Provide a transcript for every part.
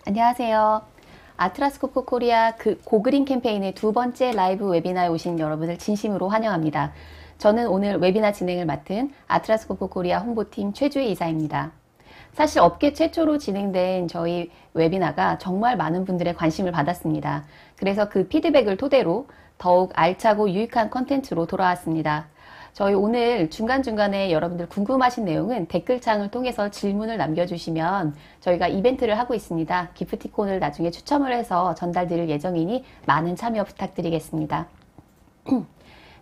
안녕하세요. 아트라스 코코 코리아 고그린 캠페인의 두 번째 라이브 웨비나에 오신 여러분을 진심으로 환영합니다. 저는 오늘 웨비나 진행을 맡은 아트라스 코코 코리아 홍보팀 최주희 이사입니다. 사실 업계 최초로 진행된 저희 웨비나가 정말 많은 분들의 관심을 받았습니다. 그래서 그 피드백을 토대로 더욱 알차고 유익한 컨텐츠로 돌아왔습니다. 저희 오늘 중간중간에 여러분들 궁금하신 내용은 댓글창을 통해서 질문을 남겨주시면 저희가 이벤트를 하고 있습니다. 기프티콘을 나중에 추첨을 해서 전달드릴 예정이니 많은 참여 부탁드리겠습니다.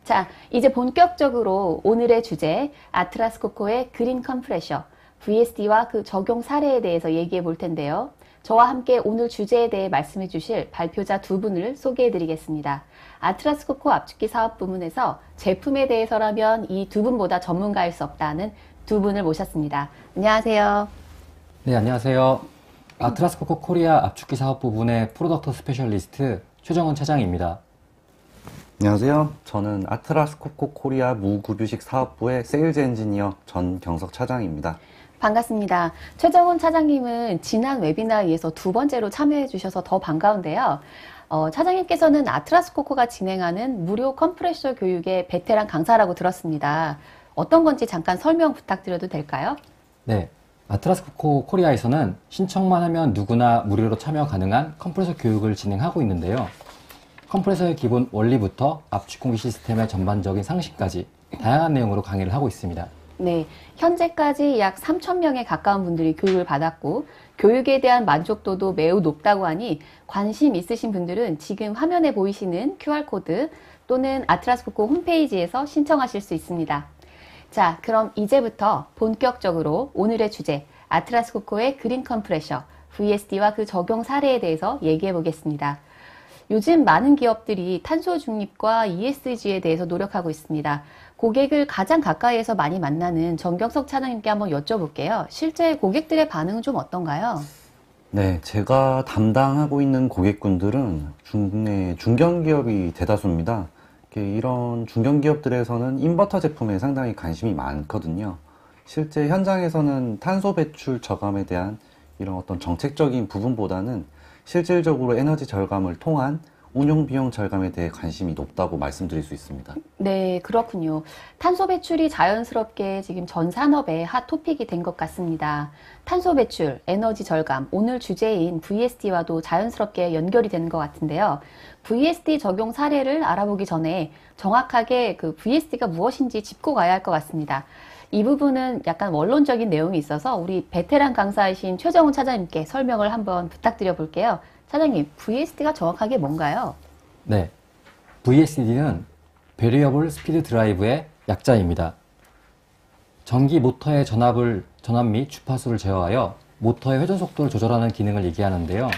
자, 이제 본격적으로 오늘의 주제 아트라스 코코의 그린 컴프레셔 VSD와 그 적용 사례에 대해서 얘기해 볼 텐데요. 저와 함께 오늘 주제에 대해 말씀해 주실 발표자 두 분을 소개해 드리겠습니다. 아트라스 코코 압축기 사업 부문에서 제품에 대해서라면 이 두 분보다 전문가일 수 없다는 두 분을 모셨습니다. 안녕하세요. 네, 안녕하세요. 아트라스 코코 코리아 압축기 사업 부분의 프로덕트 스페셜리스트 최정은 차장입니다. 안녕하세요. 저는 아트라스 코코 코리아 무급유식 사업부의 세일즈 엔지니어 전경석 차장입니다. 반갑습니다. 최정훈 차장님은 지난 웨비나에서 두 번째로 참여해 주셔서 더 반가운데요. 차장님께서는 아트라스 코코가 진행하는 무료 컴프레셔 교육의 베테랑 강사라고 들었습니다. 어떤 건지 잠깐 설명 부탁드려도 될까요? 네, 아트라스 코코 코리아에서는 신청만 하면 누구나 무료로 참여 가능한 컴프레서 교육을 진행하고 있는데요. 컴프레서의 기본 원리부터 압축 공기 시스템의 전반적인 상식까지 다양한 내용으로 강의를 하고 있습니다. 네, 현재까지 약 3,000명에 가까운 분들이 교육을 받았고 교육에 대한 만족도도 매우 높다고 하니 관심 있으신 분들은 지금 화면에 보이시는 QR코드 또는 아트라스 코코 홈페이지에서 신청하실 수 있습니다. 자, 그럼 이제부터 본격적으로 오늘의 주제 아트라스 코코의 그린 컴프레셔 VSD와 그 적용 사례에 대해서 얘기해 보겠습니다. 요즘 많은 기업들이 탄소 중립과 ESG에 대해서 노력하고 있습니다. 고객을 가장 가까이에서 많이 만나는 정경석 차장님께 한번 여쭤볼게요. 실제 고객들의 반응은 좀 어떤가요? 네, 제가 담당하고 있는 고객군들은 중견기업이 대다수입니다. 이런 중견기업들에서는 인버터 제품에 상당히 관심이 많거든요. 실제 현장에서는 탄소 배출 저감에 대한 이런 어떤 정책적인 부분보다는 실질적으로 에너지 절감을 통한 운용 비용 절감에 대해 관심이 높다고 말씀드릴 수 있습니다. 네, 그렇군요. 탄소 배출이 자연스럽게 지금 전 산업의 핫 토픽이 된 것 같습니다. 탄소 배출, 에너지 절감, 오늘 주제인 VSD와도 자연스럽게 연결이 되는 것 같은데요. VSD 적용 사례를 알아보기 전에 정확하게 그 VSD가 무엇인지 짚고 가야 할 것 같습니다. 이 부분은 약간 원론적인 내용이 있어서 우리 베테랑 강사이신 최정훈 차장님께 설명을 한번 부탁드려 볼게요. 차장님, VSD가 정확하게 뭔가요? 네, VSD는 Variable Speed Drive의 약자입니다. 전기 모터의 전압 및 주파수를 제어하여 모터의 회전 속도를 조절하는 기능을 얘기하는데요.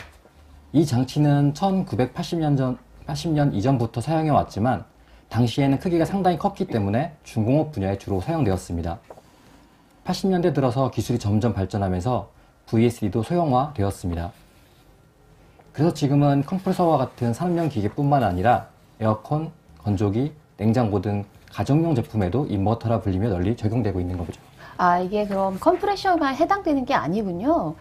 이 장치는 1980년 이전부터 사용해 왔지만 당시에는 크기가 상당히 컸기 때문에 중공업 분야에 주로 사용되었습니다. 80년대 들어서 기술이 점점 발전하면서 VSD도 소형화되었습니다. 그래서 지금은 컴프레서와 같은 산업용 기계뿐만 아니라 에어컨, 건조기, 냉장고 등 가정용 제품에도 인버터라 불리며 널리 적용되고 있는 거죠. 아, 이게 그럼 컴프레셔만 해당되는 게 아니군요.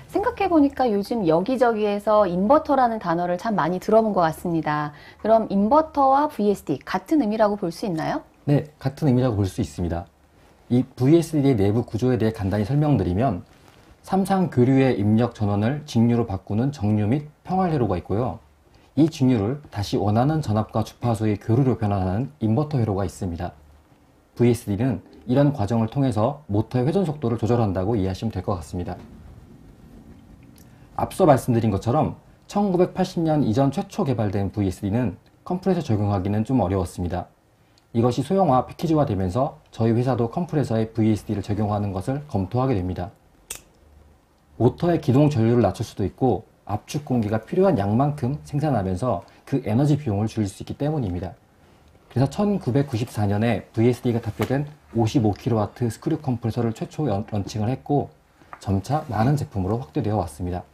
생각해보니까 요즘 여기저기에서 인버터라는 단어를 참 많이 들어본 것 같습니다. 그럼 인버터와 VSD 같은 의미라고 볼 수 있나요? 네, 같은 의미라고 볼 수 있습니다. 이 VSD의 내부 구조에 대해 간단히 설명드리면 삼상 교류의 입력 전원을 직류로 바꾸는 정류 및 평활회로가 있고요. 이 직류를 다시 원하는 전압과 주파수의 교류로 변환하는 인버터 회로가 있습니다. VSD는 이런 과정을 통해서 모터의 회전 속도를 조절한다고 이해하시면 될 것 같습니다. 앞서 말씀드린 것처럼 1980년 이전 최초 개발된 VSD는 컴프레서 적용하기는 좀 어려웠습니다. 이것이 소형화, 패키지화 되면서 저희 회사도 컴프레서에 VSD를 적용하는 것을 검토하게 됩니다. 모터의 기동 전류를 낮출 수도 있고 압축 공기가 필요한 양만큼 생산하면서 그 에너지 비용을 줄일 수 있기 때문입니다. 그래서 1994년에 VSD가 탑재된 55kW 스크류 컴프레서를 최초 런칭을 했고 점차 많은 제품으로 확대되어 왔습니다.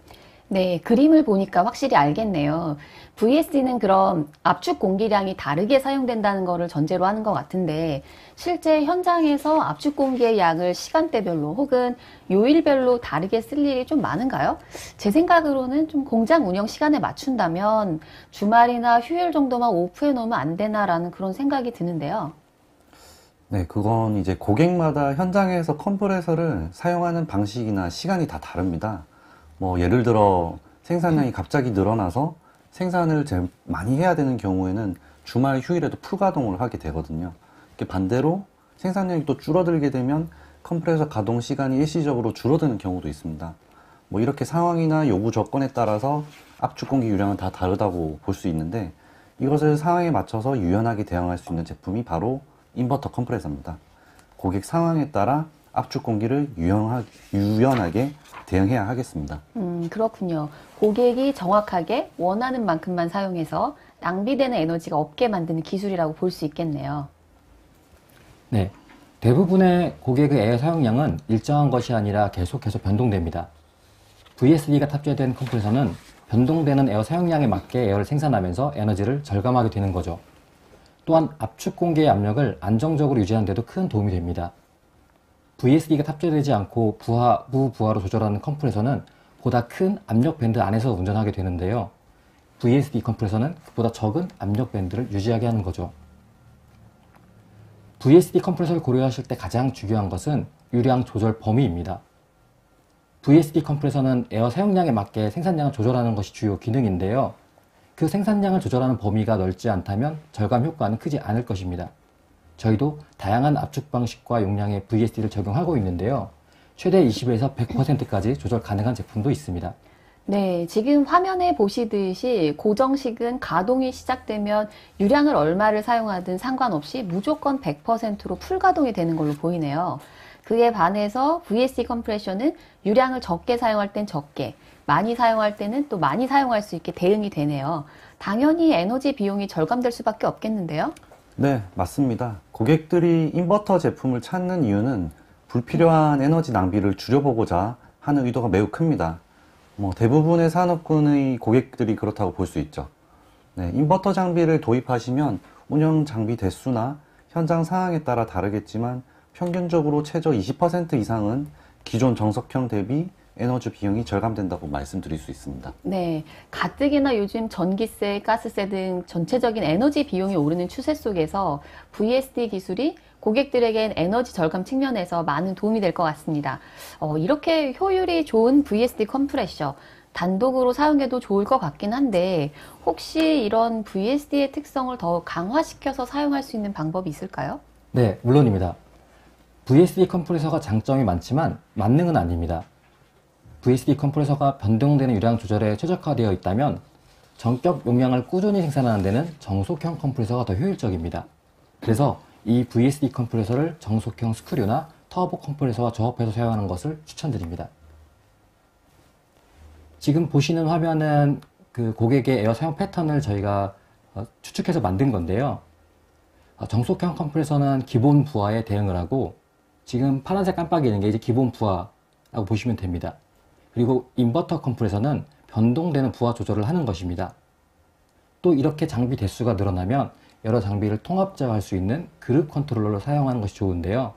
네, 그림을 보니까 확실히 알겠네요. VSD는 그럼 압축 공기량이 다르게 사용된다는 거를 전제로 하는 것 같은데, 실제 현장에서 압축 공기의 양을 시간대별로 혹은 요일별로 다르게 쓸 일이 좀 많은가요? 제 생각으로는 좀 공장 운영 시간에 맞춘다면 주말이나 휴일 정도만 오프해 놓으면 안 되나라는 그런 생각이 드는데요. 네, 그건 이제 고객마다 현장에서 컴프레서를 사용하는 방식이나 시간이 다 다릅니다. 뭐 예를 들어 생산량이 갑자기 늘어나서 생산을 제일 많이 해야 되는 경우에는 주말 휴일에도 풀가동을 하게 되거든요. 이렇게 반대로 생산량이 또 줄어들게 되면 컴프레서 가동 시간이 일시적으로 줄어드는 경우도 있습니다. 뭐 이렇게 상황이나 요구 조건에 따라서 압축 공기 유량은 다 다르다고 볼 수 있는데, 이것을 상황에 맞춰서 유연하게 대응할 수 있는 제품이 바로 인버터 컴프레서입니다. 고객 상황에 따라 압축 공기를 유연하게 대응해야 하겠습니다. 그렇군요. 고객이 정확하게 원하는 만큼만 사용해서 낭비되는 에너지가 없게 만드는 기술이라고 볼 수 있겠네요. 네, 대부분의 고객의 에어 사용량은 일정한 것이 아니라 계속해서 변동됩니다. VSD가 탑재된 컴프레서는 변동되는 에어 사용량에 맞게 에어를 생산하면서 에너지를 절감하게 되는 거죠. 또한 압축 공기의 압력을 안정적으로 유지하는 데도 큰 도움이 됩니다. VSD가 탑재되지 않고 무부하로 조절하는 컴프레서는 보다 큰 압력 밴드 안에서 운전하게 되는데요. VSD 컴프레서는 그보다 적은 압력 밴드를 유지하게 하는 거죠. VSD 컴프레서를 고려하실 때 가장 중요한 것은 유량 조절 범위입니다. VSD 컴프레서는 에어 사용량에 맞게 생산량을 조절하는 것이 주요 기능인데요. 그 생산량을 조절하는 범위가 넓지 않다면 절감 효과는 크지 않을 것입니다. 저희도 다양한 압축 방식과 용량의 VSD를 적용하고 있는데요. 최대 20에서 100%까지 조절 가능한 제품도 있습니다. 네, 지금 화면에 보시듯이 고정식은 가동이 시작되면 유량을 얼마를 사용하든 상관없이 무조건 100%로 풀가동이 되는 걸로 보이네요. 그에 반해서 VSD 컴프레셔는 유량을 적게 사용할 땐 적게, 많이 사용할 때는 또 많이 사용할 수 있게 대응이 되네요. 당연히 에너지 비용이 절감될 수밖에 없겠는데요? 네, 맞습니다. 고객들이 인버터 제품을 찾는 이유는 불필요한 에너지 낭비를 줄여보고자 하는 의도가 매우 큽니다. 대부분의 산업군의 고객들이 그렇다고 볼 수 있죠. 네, 인버터 장비를 도입하시면 운영 장비 대수나 현장 상황에 따라 다르겠지만 평균적으로 최저 20% 이상은 기존 정석형 대비 에너지 비용이 절감된다고 말씀드릴 수 있습니다. 네, 가뜩이나 요즘 전기세, 가스세 등 전체적인 에너지 비용이 오르는 추세 속에서 VSD 기술이 고객들에겐 에너지 절감 측면에서 많은 도움이 될 것 같습니다. 이렇게 효율이 좋은 VSD 컴프레셔, 단독으로 사용해도 좋을 것 같긴 한데 혹시 이런 VSD의 특성을 더 강화시켜서 사용할 수 있는 방법이 있을까요? 네, 물론입니다. VSD 컴프레서가 장점이 많지만 만능은 아닙니다. VSD 컴프레서가 변동되는 유량 조절에 최적화되어 있다면 전격 용량을 꾸준히 생산하는 데는 정속형 컴프레서가 더 효율적입니다. 그래서 이 VSD 컴프레서를 정속형 스크류나 터보 컴프레서와 조합해서 사용하는 것을 추천드립니다. 지금 보시는 화면은 그 고객의 에어 사용 패턴을 저희가 추측해서 만든 건데요. 정속형 컴프레서는 기본 부하에 대응을 하고, 지금 파란색 깜빡이 있는 게 이제 기본 부하라고 보시면 됩니다. 그리고 인버터 컴프레서는 변동되는 부하 조절을 하는 것입니다. 또 이렇게 장비 대수가 늘어나면 여러 장비를 통합제어할 수 있는 그룹 컨트롤러를 사용하는 것이 좋은데요.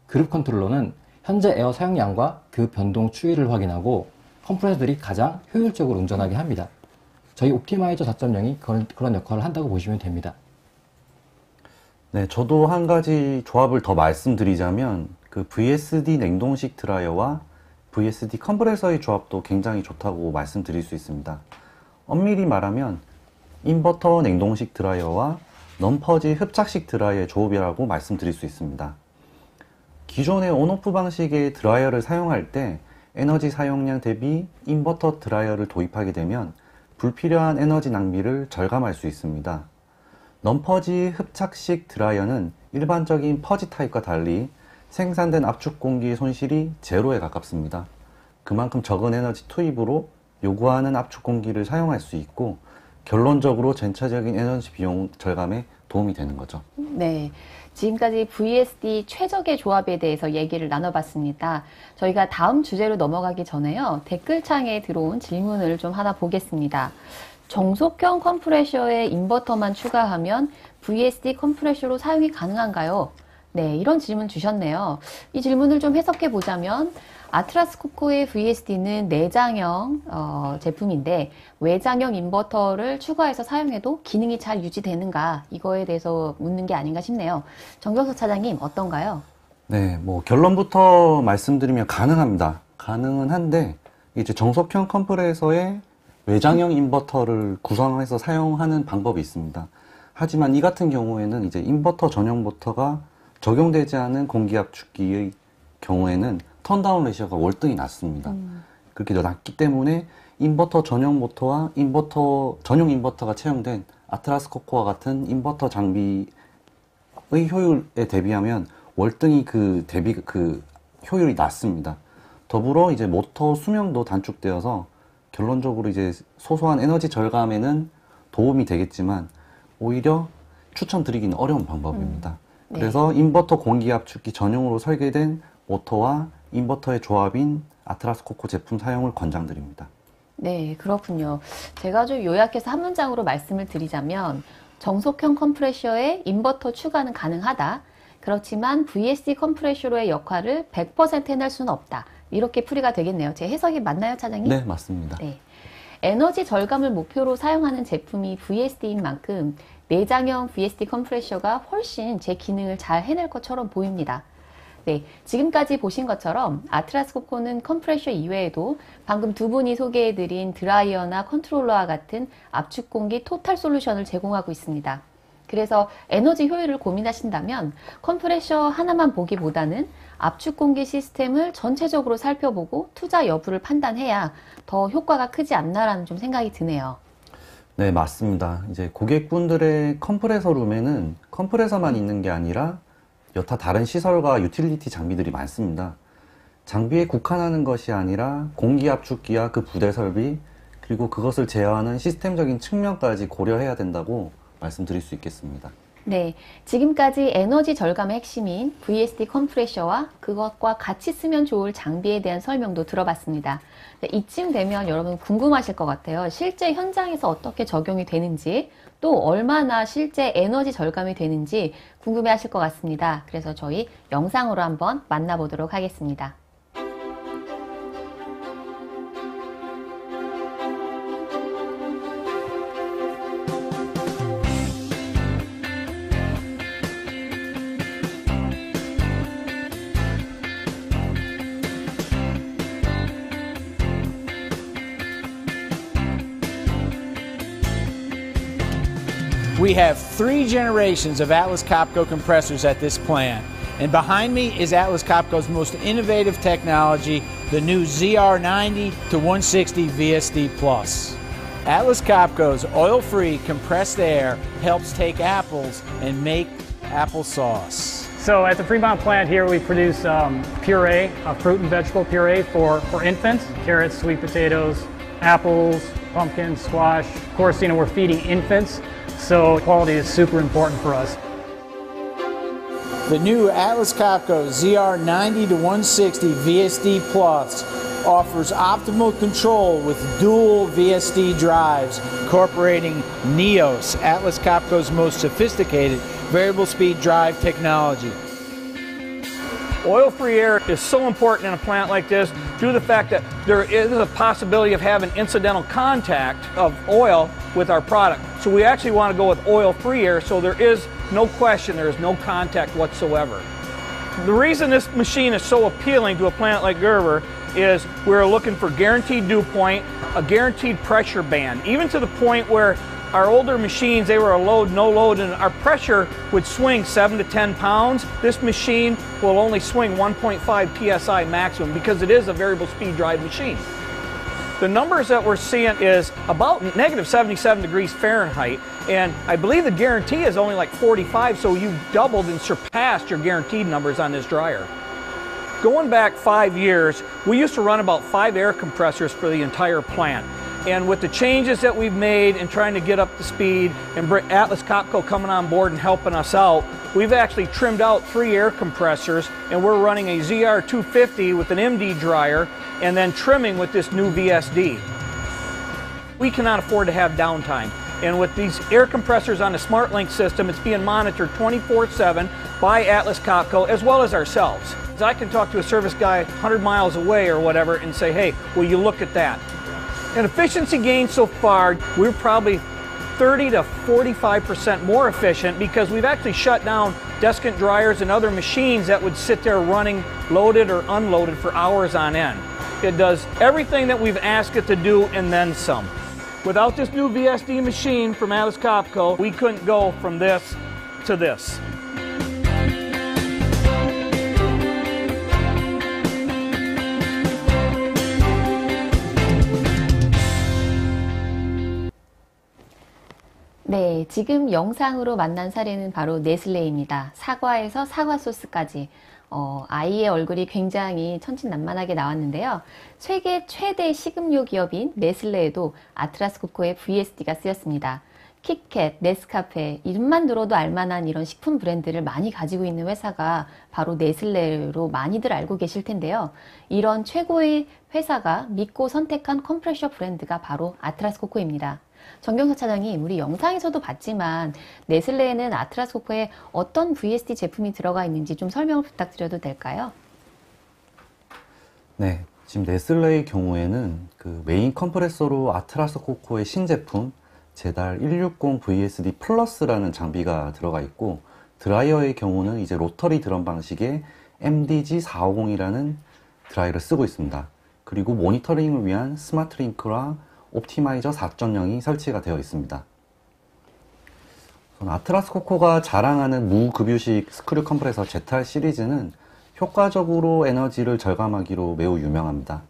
그룹 컨트롤러는 현재 에어 사용량과 그 변동 추이를 확인하고 컴프레서들이 가장 효율적으로 운전하게 합니다. 저희 옵티마이저 4.0이 그런 역할을 한다고 보시면 됩니다. 네, 저도 한 가지 조합을 더 말씀드리자면 그 VSD 냉동식 드라이어와 VSD 컴프레서의 조합도 굉장히 좋다고 말씀드릴 수 있습니다. 엄밀히 말하면 인버터 냉동식 드라이어와 넌퍼지 흡착식 드라이어의 조합이라고 말씀드릴 수 있습니다. 기존의 온오프 방식의 드라이어를 사용할 때 에너지 사용량 대비 인버터 드라이어를 도입하게 되면 불필요한 에너지 낭비를 절감할 수 있습니다. 넌퍼지 흡착식 드라이어는 일반적인 퍼지 타입과 달리 생산된 압축 공기의 손실이 제로에 가깝습니다. 그만큼 적은 에너지 투입으로 요구하는 압축 공기를 사용할 수 있고 결론적으로 전체적인 에너지 비용 절감에 도움이 되는 거죠. 네. 지금까지 VSD 최적의 조합에 대해서 얘기를 나눠봤습니다. 저희가 다음 주제로 넘어가기 전에요. 댓글창에 들어온 질문을 좀 하나 보겠습니다. 정속형 컴프레셔에 인버터만 추가하면 VSD 컴프레셔로 사용이 가능한가요? 네, 이런 질문 주셨네요. 이 질문을 좀 해석해 보자면 아트라스 코코의 VSD는 내장형 제품인데 외장형 인버터를 추가해서 사용해도 기능이 잘 유지되는가, 이거에 대해서 묻는 게 아닌가 싶네요. 정경석 차장님 어떤가요? 네, 뭐 결론부터 말씀드리면 가능합니다. 가능은 한데 이제 정속형 컴프레서에 외장형 인버터를 구성해서 사용하는 방법이 있습니다. 하지만 이 같은 경우에는 이제 인버터 전용 모터가 적용되지 않은 공기압축기의 경우에는 턴다운 레시오가 월등히 낮습니다. 그렇게 낮기 때문에 인버터 전용 모터와 전용 인버터가 채용된 아트라스 코코와 같은 인버터 장비의 효율에 대비하면 월등히 그 효율이 낮습니다. 더불어 이제 모터 수명도 단축되어서 결론적으로 이제 소소한 에너지 절감에는 도움이 되겠지만 오히려 추천드리기는 어려운 방법입니다. 네. 그래서 인버터 공기압축기 전용으로 설계된 모터와 인버터의 조합인 아트라스 코코 제품 사용을 권장드립니다. 네, 그렇군요. 제가 좀 요약해서 한 문장으로 말씀을 드리자면 정속형 컴프레셔에 인버터 추가는 가능하다. 그렇지만 VSD 컴프레셔로의 역할을 100% 해낼 수는 없다. 이렇게 풀이가 되겠네요. 제 해석이 맞나요, 차장님? 네, 맞습니다. 네. 에너지 절감을 목표로 사용하는 제품이 VSD인 만큼 내장형 VSD 컴프레셔가 훨씬 제 기능을 잘 해낼 것처럼 보입니다. 네, 지금까지 보신 것처럼 아트라스 코코는 컴프레셔 이외에도 방금 두 분이 소개해드린 드라이어나 컨트롤러와 같은 압축 공기 토탈 솔루션을 제공하고 있습니다. 그래서 에너지 효율을 고민하신다면 컴프레셔 하나만 보기보다는 압축 공기 시스템을 전체적으로 살펴보고 투자 여부를 판단해야 더 효과가 크지 않나라는 좀 생각이 드네요. 네, 맞습니다. 이제 고객분들의 컴프레서 룸에는 컴프레서만 있는 게 아니라 여타 다른 시설과 유틸리티 장비들이 많습니다. 장비에 국한하는 것이 아니라 공기압축기와 그 부대 설비, 그리고 그것을 제어하는 시스템적인 측면까지 고려해야 된다고 말씀드릴 수 있겠습니다. 네, 지금까지 에너지 절감의 핵심인 VSD 컴프레셔와 그것과 같이 쓰면 좋을 장비에 대한 설명도 들어봤습니다. 네, 이쯤 되면 여러분 궁금하실 것 같아요. 실제 현장에서 어떻게 적용이 되는지, 또 얼마나 실제 에너지 절감이 되는지 궁금해하실 것 같습니다. 그래서 저희 영상으로 한번 만나보도록 하겠습니다. We have 3 generations of Atlas Copco compressors at this plant. And behind me is Atlas Copco's most innovative technology, the new ZR90 to 160 VSD Plus. Atlas Copco's oil-free compressed air helps take apples and make applesauce. So at the Fremont plant here, we produce puree, fruit and vegetable puree for infants, carrots, sweet potatoes, apples, pumpkins, squash. Of course, we're feeding infants, so quality is super important for us. The new Atlas Copco ZR90 to 160 VSD Plus offers optimal control with dual VSD drives, incorporating NEOS, Atlas Copco's most sophisticated variable speed drive technology. Oil-free air is so important in a plant like this due to the fact that there is a possibility of having incidental contact of oil with our product. So we actually want to go with oil-free air so there is no question, there is no contact whatsoever. The reason this machine is so appealing to a plant like Gerber is we're looking for guaranteed dew point, a guaranteed pressure band, even to the point where our older machines, they were a load, no load, and our pressure would swing 7 to 10 pounds. This machine will only swing 1.5 PSI maximum because it is a variable speed drive machine. The numbers that we're seeing is about negative 77 degrees Fahrenheit, and I believe the guarantee is only like 45, so you've doubled and surpassed your guaranteed numbers on this dryer. Going back 5 years, we used to run about 5 air compressors for the entire plant. And with the changes that we've made and trying to get up to speed and Atlas Copco coming on board and helping us out, we've actually trimmed out 3 air compressors, and we're running a ZR250 with an MD dryer and then trimming with this new VSD. We cannot afford to have downtime. And with these air compressors on the SmartLink system, it's being monitored 24/7 by Atlas Copco as well as ourselves. I can talk to a service guy 100 miles away or whatever and say, hey, will you look at that? And efficiency gains so far, we're probably 30 to 45% more efficient because we've actually shut down deskant dryers and other machines that would sit there running loaded or unloaded for hours on end. It does everything that we've asked it to do and then some. Without this new VSD machine from Atlas Copco, we couldn't go from this to this. 네, 지금 영상으로 만난 사례는 바로 네슬레입니다. 사과에서 사과 소스까지 아이의 얼굴이 굉장히 천진난만하게 나왔는데요. 세계 최대 식음료 기업인 네슬레에도 아트라스 코코의 VSD가 쓰였습니다. kitkat, 네스카페, 이름만 들어도 알만한 이런 식품 브랜드를 많이 가지고 있는 회사가 바로 네슬레로 많이들 알고 계실 텐데요. 이런 최고의 회사가 믿고 선택한 컴프레셔 브랜드가 바로 아트라스 코코입니다. 정경석 차장님, 우리 영상에서도 봤지만 네슬레에는 아트라스 코코에 어떤 VSD 제품이 들어가 있는지 좀 설명을 부탁드려도 될까요? 네, 지금 네슬레의 경우에는 그 메인 컴프레서로 아트라스 코코의 신제품 제달 160 VSD 플러스라는 장비가 들어가 있고, 드라이어의 경우는 이제 로터리 드럼 방식의 MDG450이라는 드라이어를 쓰고 있습니다. 그리고 모니터링을 위한 스마트 링크와 옵티마이저 4.0이 설치가 되어 있습니다. 아트라스 코코가 자랑하는 무급유식 스크류 컴프레서 ZR 시리즈는 효과적으로 에너지를 절감하기로 매우 유명합니다.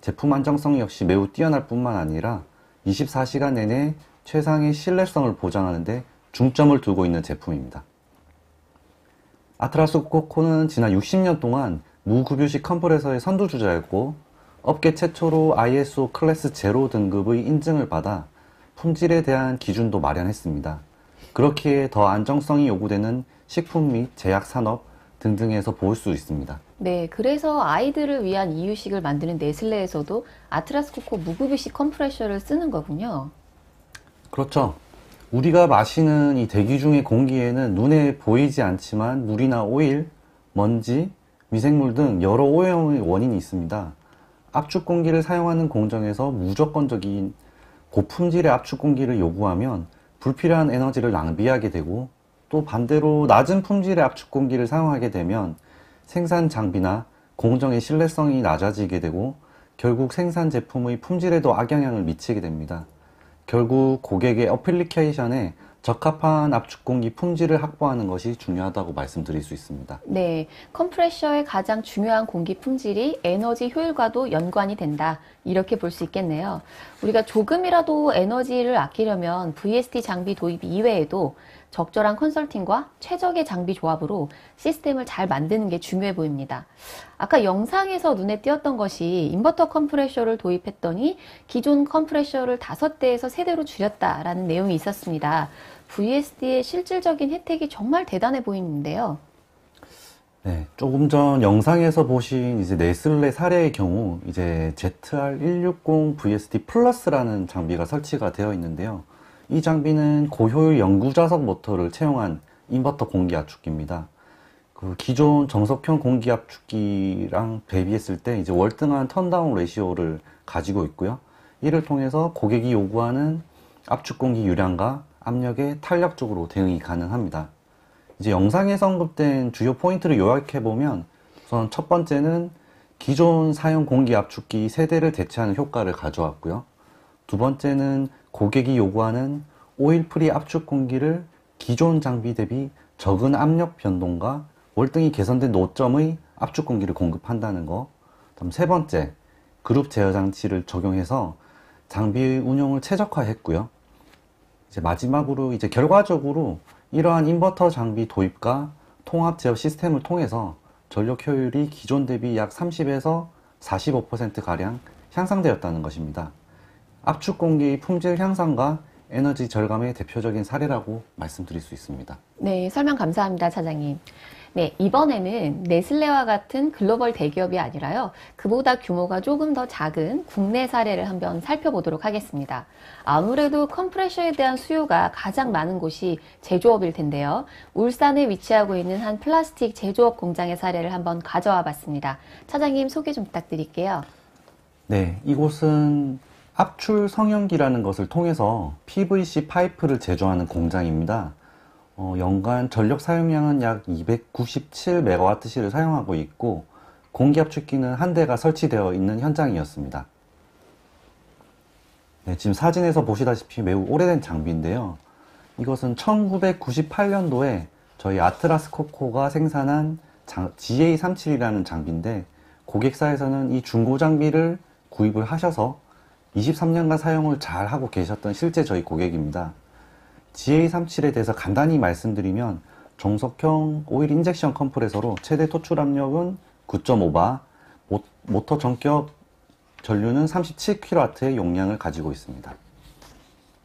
제품 안정성 역시 매우 뛰어날 뿐만 아니라 24시간 내내 최상의 신뢰성을 보장하는 데 중점을 두고 있는 제품입니다. 아트라스 코코는 지난 60년 동안 무급유식 컴프레서의 선두주자였고, 업계 최초로 ISO 클래스 0 등급의 인증을 받아 품질에 대한 기준도 마련했습니다. 그렇기에 더 안정성이 요구되는 식품 및 제약 산업 등등에서 볼 수 있습니다. 네, 그래서 아이들을 위한 이유식을 만드는 네슬레에서도 아트라스 코코 무급유식 컴프레셔를 쓰는 거군요. 그렇죠. 우리가 마시는 이 대기 중의 공기에는 눈에 보이지 않지만 물이나 오일, 먼지, 미생물 등 여러 오염의 원인이 있습니다. 압축 공기를 사용하는 공정에서 무조건적인 고품질의 압축 공기를 요구하면 불필요한 에너지를 낭비하게 되고, 또 반대로 낮은 품질의 압축 공기를 사용하게 되면 생산 장비나 공정의 신뢰성이 낮아지게 되고 결국 생산 제품의 품질에도 악영향을 미치게 됩니다. 결국 고객의 어플리케이션에 적합한 압축 공기 품질을 확보하는 것이 중요하다고 말씀드릴 수 있습니다. 네, 컴프레셔의 가장 중요한 공기 품질이 에너지 효율과도 연관이 된다, 이렇게 볼 수 있겠네요. 우리가 조금이라도 에너지를 아끼려면 VSD 장비 도입 이외에도 적절한 컨설팅과 최적의 장비 조합으로 시스템을 잘 만드는 게 중요해 보입니다. 아까 영상에서 눈에 띄었던 것이 인버터 컴프레셔를 도입했더니 기존 컴프레셔를 5대에서 3대로 줄였다라는 내용이 있었습니다. VSD의 실질적인 혜택이 정말 대단해 보이는데요. 네, 조금 전 영상에서 보신 이제 네슬레 사례의 경우 이제 ZR160 VSD 플러스라는 장비가 설치가 되어 있는데요. 이 장비는 고효율 영구자석 모터를 채용한 인버터 공기 압축기입니다. 그 기존 정석형 공기 압축기랑 대비했을 때 이제 월등한 턴다운 레시오를 가지고 있고요. 이를 통해서 고객이 요구하는 압축 공기 유량과 압력에 탄력적으로 대응이 가능합니다. 이제 영상에서 언급된 주요 포인트를 요약해 보면, 우선 첫 번째는 기존 사용 공기 압축기 3대를 대체하는 효과를 가져왔고요. 두 번째는 고객이 요구하는 오일 프리 압축 공기를 기존 장비 대비 적은 압력 변동과 월등히 개선된 노점의 압축 공기를 공급한다는 거. 다음 세 번째, 그룹 제어 장치를 적용해서 장비의 운용을 최적화했고요. 이제 마지막으로 이제 결과적으로 이러한 인버터 장비 도입과 통합 제어 시스템을 통해서 전력 효율이 기존 대비 약 30에서 45% 가량 향상되었다는 것입니다. 압축 공기의 품질 향상과 에너지 절감의 대표적인 사례라고 말씀드릴 수 있습니다. 네, 설명 감사합니다, 차장님. 네, 이번에는 네슬레와 같은 글로벌 대기업이 아니라요, 그보다 규모가 조금 더 작은 국내 사례를 한번 살펴보도록 하겠습니다. 아무래도 컴프레셔에 대한 수요가 가장 많은 곳이 제조업일 텐데요. 울산에 위치하고 있는 한 플라스틱 제조업 공장의 사례를 한번 가져와 봤습니다. 차장님 소개 좀 부탁드릴게요. 네, 이곳은 압출 성형기라는 것을 통해서 PVC 파이프를 제조하는 공장입니다. 연간 전력 사용량은 약 297MWh를 사용하고 있고 공기압축기는 한 대가 설치되어 있는 현장이었습니다. 네, 지금 사진에서 보시다시피 매우 오래된 장비인데요. 이것은 1998년도에 저희 아트라스 코코가 생산한 GA37이라는 장비인데 고객사에서는 이 중고 장비를 구입을 하셔서 23년간 사용을 잘 하고 계셨던 실제 저희 고객입니다. GA37에 대해서 간단히 말씀드리면 정석형 오일 인젝션 컴프레서로 최대 토출 압력은 9.5바, 모터 전격 전류는 37kW의 용량을 가지고 있습니다.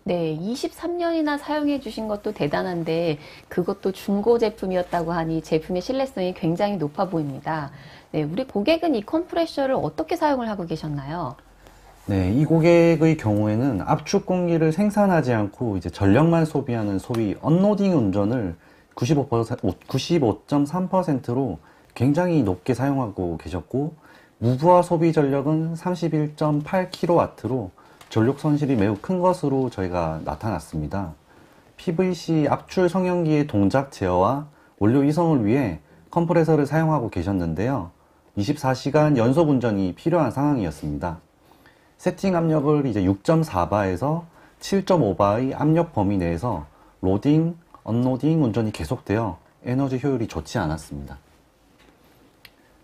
네, 23년이나 사용해 주신 것도 대단한데 그것도 중고 제품이었다고 하니 제품의 신뢰성이 굉장히 높아 보입니다. 네, 우리 고객은 이 컴프레셔를 어떻게 사용을 하고 계셨나요? 네, 이 고객의 경우에는 압축 공기를 생산하지 않고 이제 전력만 소비하는 소위 언로딩 운전을 95.3%로 굉장히 높게 사용하고 계셨고 무부하 소비 전력은 31.8kW로 전력 손실이 매우 큰 것으로 저희가 나타났습니다. PVC 압출 성형기의 동작 제어와 원료 이송을 위해 컴프레서를 사용하고 계셨는데요. 24시간 연속 운전이 필요한 상황이었습니다. 세팅 압력을 이제 6.4바에서 7.5바의 압력 범위 내에서 로딩, 언로딩 운전이 계속되어 에너지 효율이 좋지 않았습니다.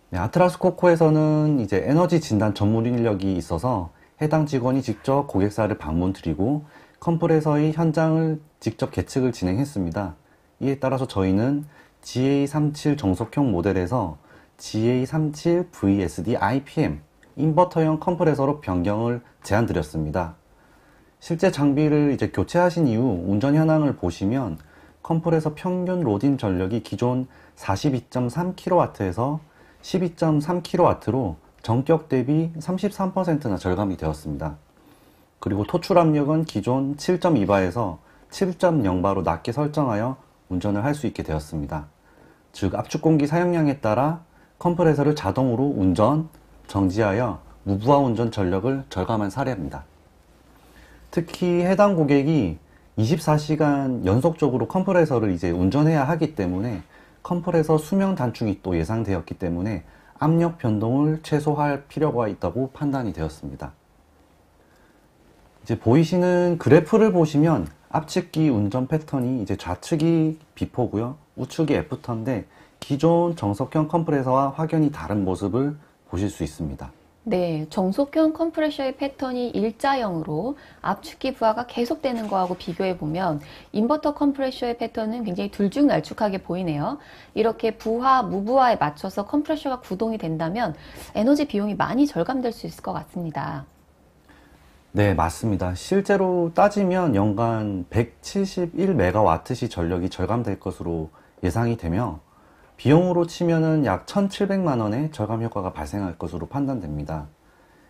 네, 아트라스 코코에서는 이제 에너지 진단 전문 인력이 있어서 해당 직원이 직접 고객사를 방문 드리고 컴프레서의 현장을 직접 계측을 진행했습니다. 이에 따라서 저희는 GA37 정속형 모델에서 GA37 VSD IPM 인버터형 컴프레서로 변경을 제안드렸습니다. 실제 장비를 이제 교체하신 이후 운전 현황을 보시면 컴프레서 평균 로딩 전력이 기존 42.3kW에서 12.3kW로 전격 대비 33%나 절감이 되었습니다. 그리고 토출 압력은 기존 7.2바에서 7.0바로 낮게 설정하여 운전을 할 수 있게 되었습니다. 즉 압축 공기 사용량에 따라 컴프레서를 자동으로 운전, 정지하여 무부하 운전 전력을 절감한 사례입니다. 특히 해당 고객이 24시간 연속적으로 컴프레서를 이제 운전해야 하기 때문에 컴프레서 수명 단축이 또 예상되었기 때문에 압력 변동을 최소화할 필요가 있다고 판단이 되었습니다. 이제 보이시는 그래프를 보시면 압축기 운전 패턴이 이제 좌측이 비포고요, 우측이 애프터인데 기존 정석형 컴프레서와 확연히 다른 모습을 보실 수 있습니다. 네, 정속형 컴프레셔의 패턴이 일자형으로 압축기 부하가 계속되는 거하고 비교해보면 인버터 컴프레셔의 패턴은 굉장히 들쭉날쭉하게 보이네요. 이렇게 부하, 무부하에 맞춰서 컴프레셔가 구동이 된다면 에너지 비용이 많이 절감될 수 있을 것 같습니다. 네, 맞습니다. 실제로 따지면 연간 171MWh 전력이 절감될 것으로 예상이 되며 비용으로 치면은 약 1,700만 원의 절감 효과가 발생할 것으로 판단됩니다.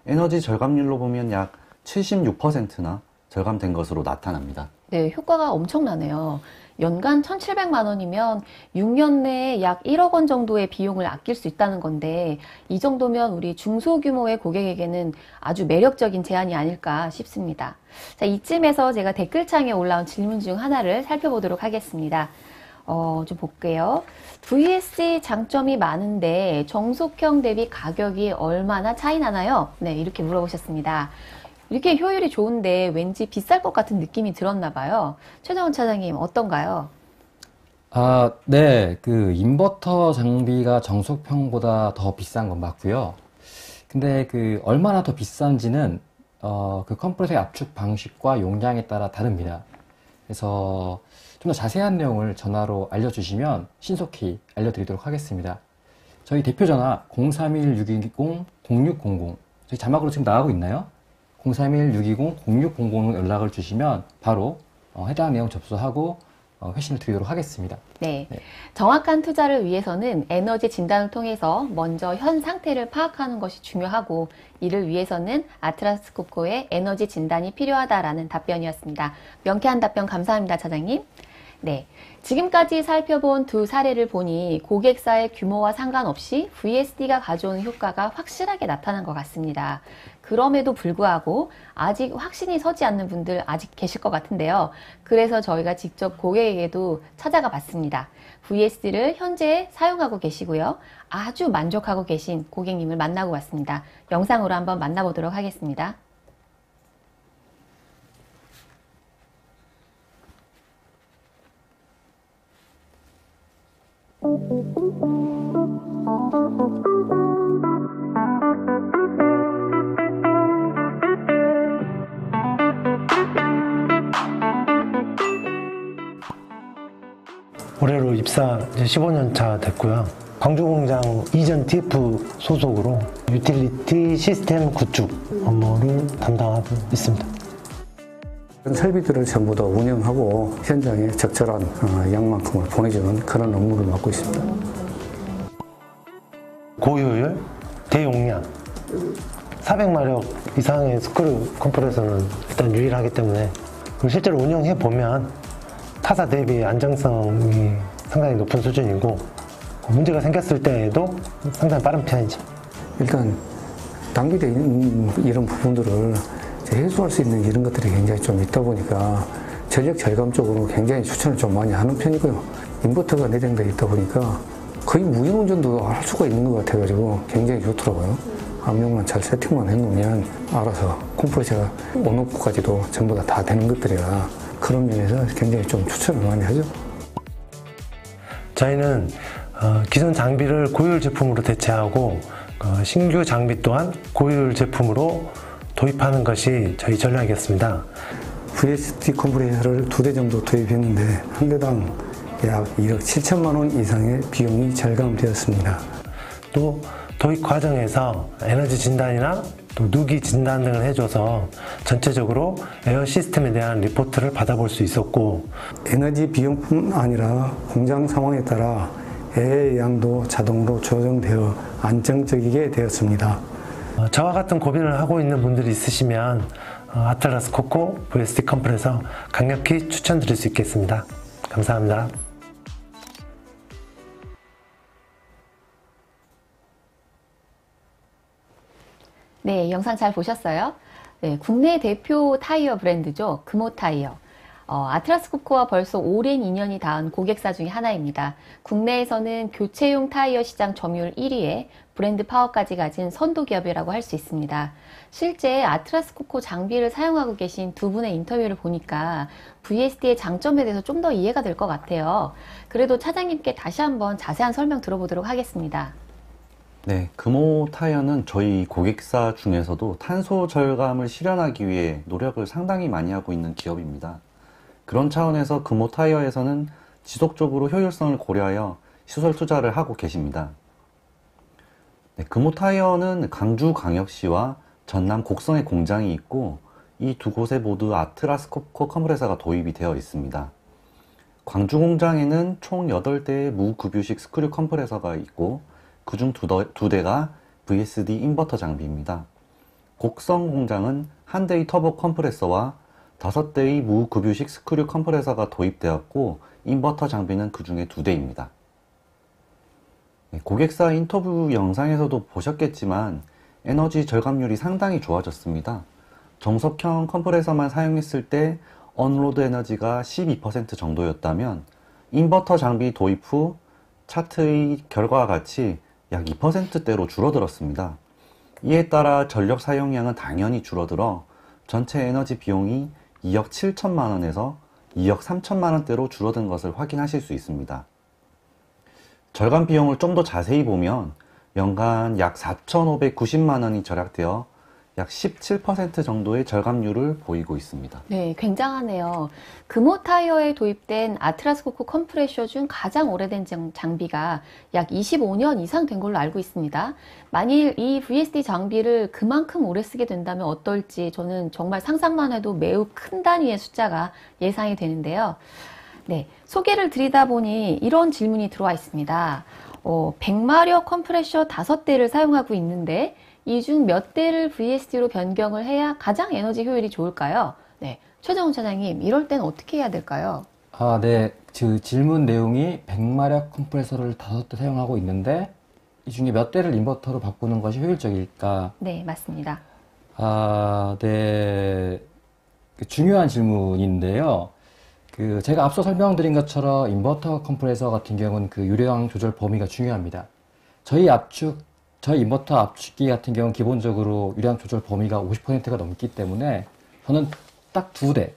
에너지 절감률로 보면 약 76%나 절감된 것으로 나타납니다. 네, 효과가 엄청나네요. 연간 1,700만 원이면 6년 내에 약 1억 원 정도의 비용을 아낄 수 있다는 건데 이 정도면 우리 중소규모의 고객에게는 아주 매력적인 제안이 아닐까 싶습니다. 자, 이쯤에서 제가 댓글창에 올라온 질문 중 하나를 살펴보도록 하겠습니다. 좀 볼게요. VS의 장점이 많은데 정속형 대비 가격이 얼마나 차이 나나요? 네, 이렇게 물어보셨습니다. 이렇게 효율이 좋은데 왠지 비쌀 것 같은 느낌이 들었나 봐요. 최정원 차장님 어떤가요? 네, 그 인버터 장비가 정속형보다 더 비싼 건 맞고요. 근데 그 얼마나 더 비싼지는 그 컴프레서의 압축 방식과 용량에 따라 다릅니다. 그래서 좀 더 자세한 내용을 전화로 알려주시면 신속히 알려드리도록 하겠습니다. 저희 대표 전화 031-620-0600, 저희 자막으로 지금 나가고 있나요? 031-620-0600로 연락을 주시면 바로 해당 내용 접수하고 회신을 드리도록 하겠습니다. 네. 네. 정확한 투자를 위해서는 에너지 진단을 통해서 먼저 현 상태를 파악하는 것이 중요하고, 이를 위해서는 아트라스 코코의 에너지 진단이 필요하다라는 답변이었습니다. 명쾌한 답변 감사합니다, 차장님. 네. 지금까지 살펴본 두 사례를 보니 고객사의 규모와 상관없이 VSD가 가져오는 효과가 확실하게 나타난 것 같습니다. 그럼에도 불구하고 아직 확신이 서지 않는 분들 아직 계실 것 같은데요. 그래서 저희가 직접 고객에게도 찾아가 봤습니다. VSD를 현재 사용하고 계시고요. 아주 만족하고 계신 고객님을 만나고 왔습니다. 영상으로 한번 만나보도록 하겠습니다. 올해로 입사 이제 15년 차 됐고요. 광주 공장 이전 TF 소속으로 유틸리티 시스템 구축 업무를 담당하고 있습니다. 설비들을 전부 다 운영하고 현장에 적절한 양만큼을 보내주는 그런 업무를 맡고 있습니다. 고효율, 대용량, 400마력 이상의 스크류 컴프레서는 일단 유일하기 때문에, 그리고 실제로 운영해 보면 타사 대비 안정성이 상당히 높은 수준이고, 문제가 생겼을 때에도 상당히 빠른 편이죠. 일단 단기되어 있는 이런 부분들을 해소할 수 있는 이런 것들이 굉장히 좀 있다 보니까 전력 절감 쪽으로 굉장히 추천을 좀 많이 하는 편이고요. 인버터가 내장되어 있다 보니까 거의 무인 운전도 할 수가 있는 것 같아가지고 굉장히 좋더라고요. 압력만 잘 세팅만 해놓으면 알아서 컴프레셔가 온오프까지도 전부 다 되는 것들이라 그런 면에서 굉장히 좀 추천을 많이 하죠. 저희는 기존 장비를 고효율 제품으로 대체하고 신규 장비 또한 고효율 제품으로 도입하는 것이 저희 전략이었습니다. VSD 컴프레셔를 2대 정도 도입했는데 한 대당 약 1억 7천만 원 이상의 비용이 절감되었습니다. 또 도입 과정에서 에너지 진단이나 또 누기 진단 등을 해줘서 전체적으로 에어 시스템에 대한 리포트를 받아볼 수 있었고, 에너지 비용뿐 아니라 공장 상황에 따라 에어의 양도 자동으로 조정되어 안정적이게 되었습니다. 저와 같은 고민을 하고 있는 분들이 있으시면 아트라스 코코 VSD 컴프레서 강력히 추천드릴 수 있겠습니다. 감사합니다. 네, 영상 잘 보셨어요? 네, 국내 대표 타이어 브랜드죠. 금호 타이어. 아트라스 코코와 벌써 오랜 인연이 닿은 고객사 중에 하나입니다. 국내에서는 교체용 타이어 시장 점유율 1위에 브랜드 파워까지 가진 선도 기업이라고 할 수 있습니다. 실제 아트라스 코코 장비를 사용하고 계신 두 분의 인터뷰를 보니까 VSD의 장점에 대해서 좀 더 이해가 될 것 같아요. 그래도 차장님께 다시 한번 자세한 설명 들어보도록 하겠습니다. 네, 금호 타이어는 저희 고객사 중에서도 탄소 절감을 실현하기 위해 노력을 상당히 많이 하고 있는 기업입니다. 그런 차원에서 금호 타이어에서는 지속적으로 효율성을 고려하여 시설 투자를 하고 계십니다. 네, 금호 타이어는 강주광역시와 전남 곡성에 공장이 있고, 이 두 곳에 모두 아트라스 코코 컴프레서가 도입이 되어 있습니다. 광주 공장에는 총 8대의 무급유식 스크류 컴프레서가 있고, 그중 2대가 VSD 인버터 장비입니다. 곡성 공장은 1대의 터보 컴프레서와 5대의 무급유식 스크류 컴프레서가 도입되었고, 인버터 장비는 그 중에 2대입니다. 고객사 인터뷰 영상에서도 보셨겠지만 에너지 절감률이 상당히 좋아졌습니다. 정석형 컴프레서만 사용했을 때 언로드 에너지가 12% 정도였다면 인버터 장비 도입 후 차트의 결과와 같이 약 2%대로 줄어들었습니다. 이에 따라 전력 사용량은 당연히 줄어들어 전체 에너지 비용이 2억 7천만 원에서 2억 3천만 원대로 줄어든 것을 확인하실 수 있습니다. 절감 비용을 좀 더 자세히 보면 연간 약 4,590만 원이 절약되어 약 17% 정도의 절감률을 보이고 있습니다. 네, 굉장하네요. 금호 타이어에 도입된 아트라스 코코 컴프레셔 중 가장 오래된 장비가 약 25년 이상 된 걸로 알고 있습니다. 만일 이 VSD 장비를 그만큼 오래 쓰게 된다면 어떨지 저는 정말 상상만 해도 매우 큰 단위의 숫자가 예상이 되는데요. 네, 소개를 드리다 보니 이런 질문이 들어와 있습니다. 100마력 컴프레셔 5대를 사용하고 있는데 이 중 몇 대를 VSD로 변경을 해야 가장 에너지 효율이 좋을까요? 네, 최정훈 차장님, 이럴 때는 어떻게 해야 될까요? 네. 질문 내용이 100마력 컴프레서를 5대 사용하고 있는데 이 중에 몇 대를 인버터로 바꾸는 것이 효율적일까? 네, 맞습니다. 네. 중요한 질문인데요. 제가 앞서 설명드린 것처럼 인버터 컴프레서 같은 경우는 유량 조절 범위가 중요합니다. 저희 인버터 압축기 같은 경우는 기본적으로 유량 조절 범위가 50%가 넘기 때문에 저는 딱 2대,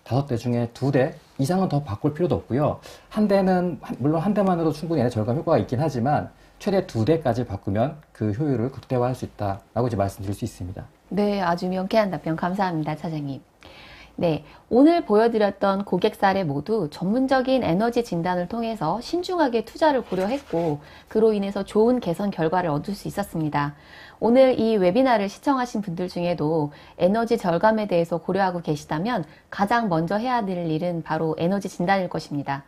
5대 중에 2대 이상은 더 바꿀 필요도 없고요. 한 대는, 물론 한 대만으로 충분히 에너지 절감 효과가 있긴 하지만 최대 2대까지 바꾸면 그 효율을 극대화할 수 있다라고 이제 말씀드릴 수 있습니다. 네, 아주 명쾌한 답변 감사합니다, 차장님. 네, 오늘 보여드렸던 고객 사례 모두 전문적인 에너지 진단을 통해서 신중하게 투자를 고려했고 그로 인해서 좋은 개선 결과를 얻을 수 있었습니다. 오늘 이 웨비나를 시청하신 분들 중에도 에너지 절감에 대해서 고려하고 계시다면 가장 먼저 해야 될 일은 바로 에너지 진단일 것입니다.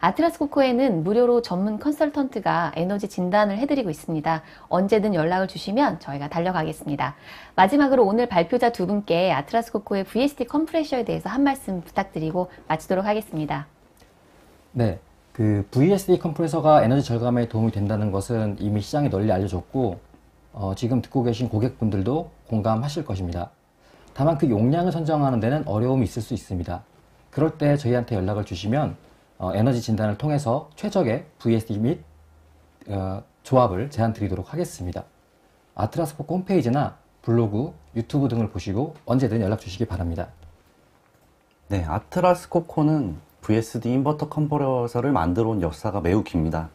아트라스 코코에는 무료로 전문 컨설턴트가 에너지 진단을 해드리고 있습니다. 언제든 연락을 주시면 저희가 달려가겠습니다. 마지막으로 오늘 발표자 두 분께 아트라스 코코의 VSD 컴프레셔에 대해서 한 말씀 부탁드리고 마치도록 하겠습니다. 네, VSD 컴프레서가 에너지 절감에 도움이 된다는 것은 이미 시장에 널리 알려졌고 지금 듣고 계신 고객분들도 공감하실 것입니다. 다만 그 용량을 선정하는 데는 어려움이 있을 수 있습니다. 그럴 때 저희한테 연락을 주시면 에너지 진단을 통해서 최적의 VSD 및 조합을 제안 드리도록 하겠습니다. 아트라스 코코 홈페이지나 블로그, 유튜브 등을 보시고 언제든 연락 주시기 바랍니다. 네, 아트라스 코코는 VSD 인버터 컴프레서를 만들어 온 역사가 매우 깁니다.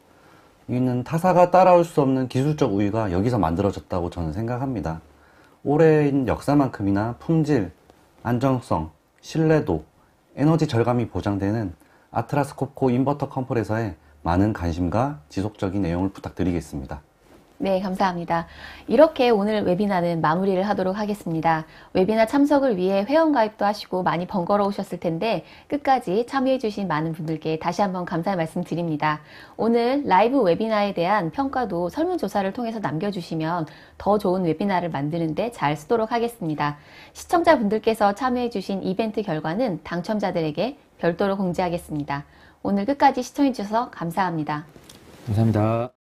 이는 타사가 따라올 수 없는 기술적 우위가 여기서 만들어졌다고 저는 생각합니다. 오랜 역사만큼이나 품질, 안정성, 신뢰도, 에너지 절감이 보장되는 아트라스 코코 인버터 컴프레서에 많은 관심과 지속적인 애용을 부탁드리겠습니다. 네, 감사합니다. 이렇게 오늘 웨비나는 마무리를 하도록 하겠습니다. 웨비나 참석을 위해 회원가입도 하시고 많이 번거로우셨을 텐데 끝까지 참여해주신 많은 분들께 다시 한번 감사의 말씀 드립니다. 오늘 라이브 웨비나에 대한 평가도 설문조사를 통해서 남겨주시면 더 좋은 웨비나를 만드는데 잘 쓰도록 하겠습니다. 시청자분들께서 참여해주신 이벤트 결과는 당첨자들에게 별도로 공지하겠습니다. 오늘 끝까지 시청해주셔서 감사합니다. 감사합니다.